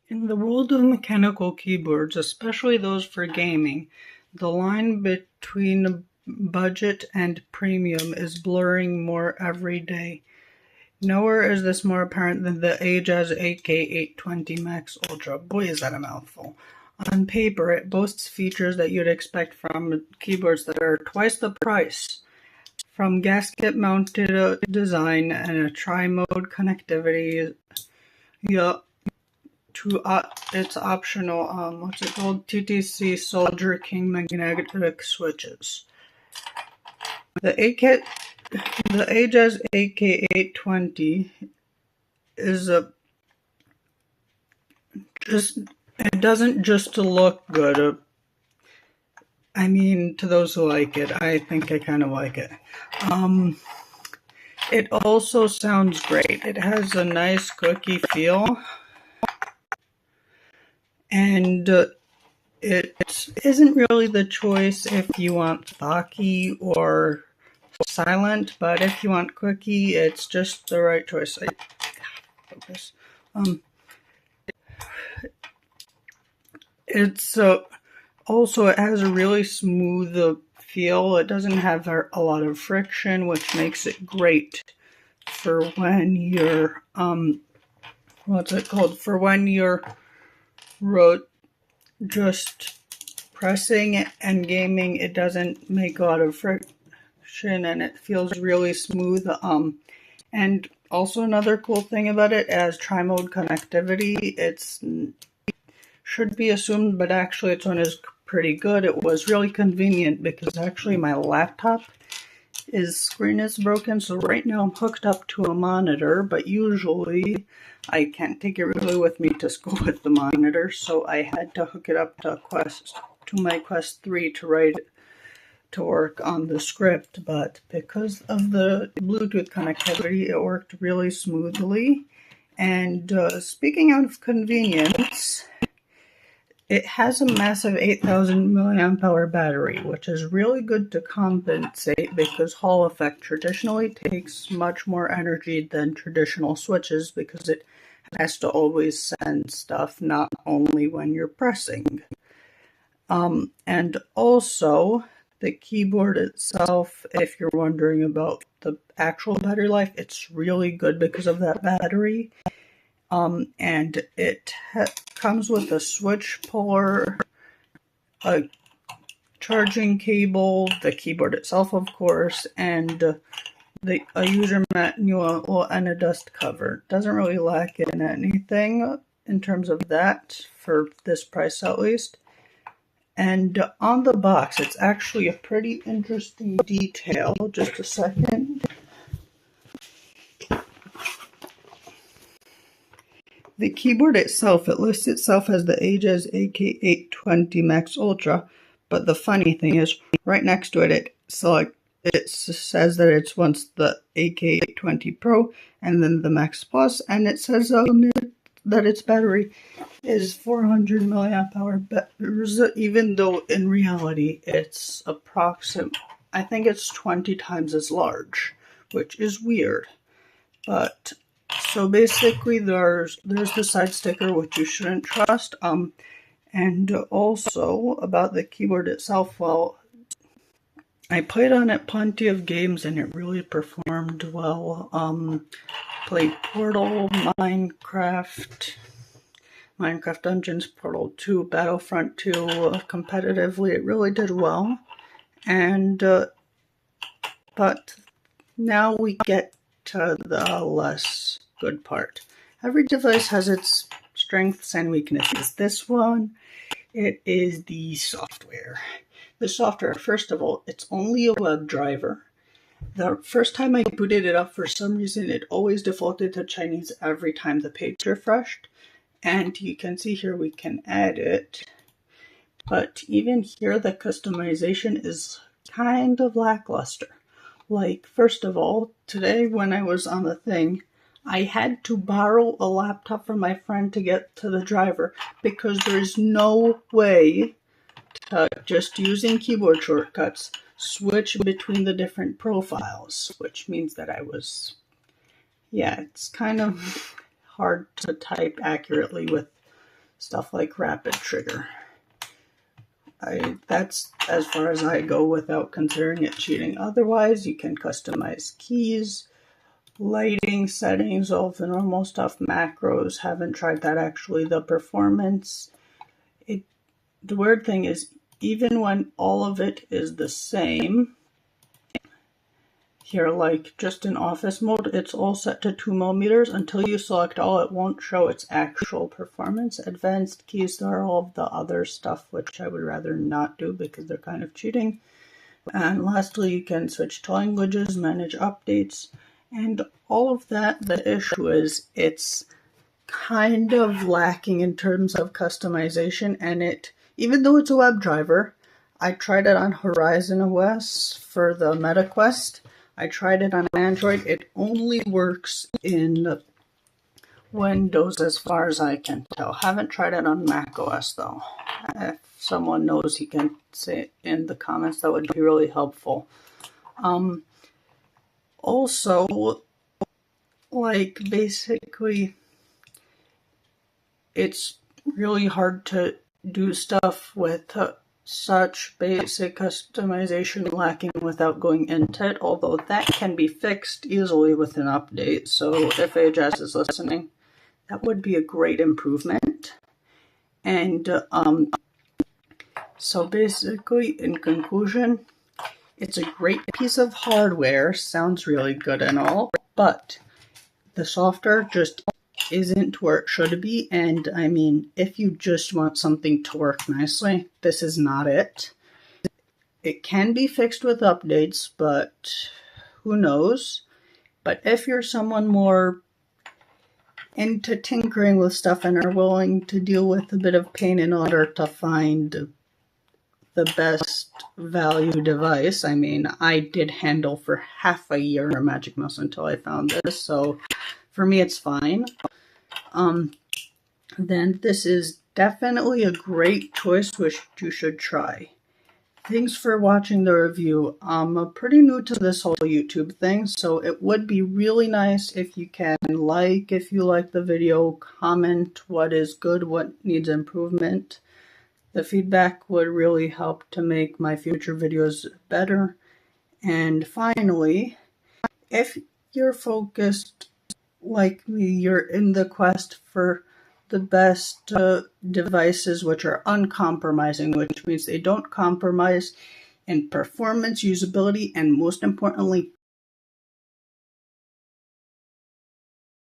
In the world of mechanical keyboards, especially those for gaming, the line between budget and premium is blurring more every day. Nowhere is this more apparent than the Ajazz AK820 Max Ultra. Boy, is that a mouthful. On paper, it boasts features that you'd expect from keyboards that are twice the price. From gasket-mounted design and a tri-mode connectivity, to its optional, TTC Soldier King magnetic switches. The Ajazz AK820 is it doesn't just look good. I mean, to those who like it, I think I kind of like it. It also sounds great. It has a nice clicky feel. And it isn't really the choice if you want thocky or silent, but if you want quickie, it's just the right choice. It's also, it has a really smooth feel. It doesn't have a lot of friction, which makes it great for when you're for when you're just pressing and gaming. It doesn't make a lot of friction and it feels really smooth. And also another cool thing about it, as tri-mode connectivity, it's should be assumed, but actually its one is pretty good. It was really convenient because actually my laptop screen is broken, so right now I'm hooked up to a monitor, but usually I can't take it really with me to school with the monitor, so I had to hook it up to my Quest 3 to work on the script. But because of the Bluetooth connectivity, it worked really smoothly. And speaking of convenience, it has a massive 8,000 milliamp hour battery, which is really good to compensate because Hall effect traditionally takes much more energy than traditional switches because it has to always send stuff, not only when you're pressing. And also, the keyboard itself, if you're wondering about the actual battery life, it's really good because of that battery. And it comes with a switch puller, a charging cable, the keyboard itself, of course, and a user manual and a dust cover. Doesn't really lack in anything in terms of that, for this price at least. And on the box, it's actually a pretty interesting detail. Just a second. The keyboard itself, it lists itself as the Ajazz AK820 Max Ultra, but the funny thing is, right next to it, it says that it's once the AK820 Pro, and then the Max Plus, and it says that its battery is 400 milliamp hour batteries, even though in reality it's I think it's 20 times as large, which is weird. But so basically there's the side sticker, which you shouldn't trust. And also about the keyboard itself, well, I played on it plenty of games and it really performed well. Played Portal, Minecraft Dungeons, Portal 2, Battlefront 2 competitively. It really did well. And but now we get to the less good part. Every device has its strengths and weaknesses. This one, it is the software. The software, first of all, it's only a web driver. The first time I booted it up, for some reason, it always defaulted to Chinese every time the page refreshed. And you can see here we can add it. But even here, the customization is kind of lackluster. Like, first of all, today when I was on the thing, I had to borrow a laptop from my friend to get to the driver because there's no way to, just using keyboard shortcuts, switch between the different profiles, which means that it's kind of hard to type accurately with stuff like rapid trigger. That's as far as I go without considering it cheating. Otherwise, you can customize keys, lighting settings, all of the normal stuff, macros. Haven't tried that actually. The performance. The weird thing is, even when all of it is the same, here, like just in office mode, it's all set to 2mm. Until you select all, it won't show its actual performance. Advanced keys are all of the other stuff, which I would rather not do because they're kind of cheating. And lastly, you can switch to languages, manage updates, and all of that. The issue is it's kind of lacking in terms of customization, and even though it's a web driver, I tried it on Horizon OS for the MetaQuest. I tried it on Android. It only works in Windows as far as I can tell. Haven't tried it on Mac OS though. If someone knows, you can say it in the comments. That would be really helpful. Also, like basically, it's really hard to do stuff with such basic customization lacking without going into it, although that can be fixed easily with an update. So if Ajazz is listening, that would be a great improvement. And so basically, in conclusion, it's a great piece of hardware, sounds really good and all, but the software just isn't where it should be. And I mean, if you just want something to work nicely, this is not it. It can be fixed with updates, but who knows? But if you're someone more into tinkering with stuff and are willing to deal with a bit of pain in order to find the best value device, I mean, I did handle for half a year a Magic Mouse until I found this, so for me it's fine. Then this is definitely a great choice which you should try. Thanks for watching the review. I'm pretty new to this whole YouTube thing, so it would be really nice if you can like if you like the video, comment what is good, what needs improvement. The feedback would really help to make my future videos better. And finally, if you're focused like me, you're in the quest for the best devices which are uncompromising, which means they don't compromise in performance, usability, and most importantly,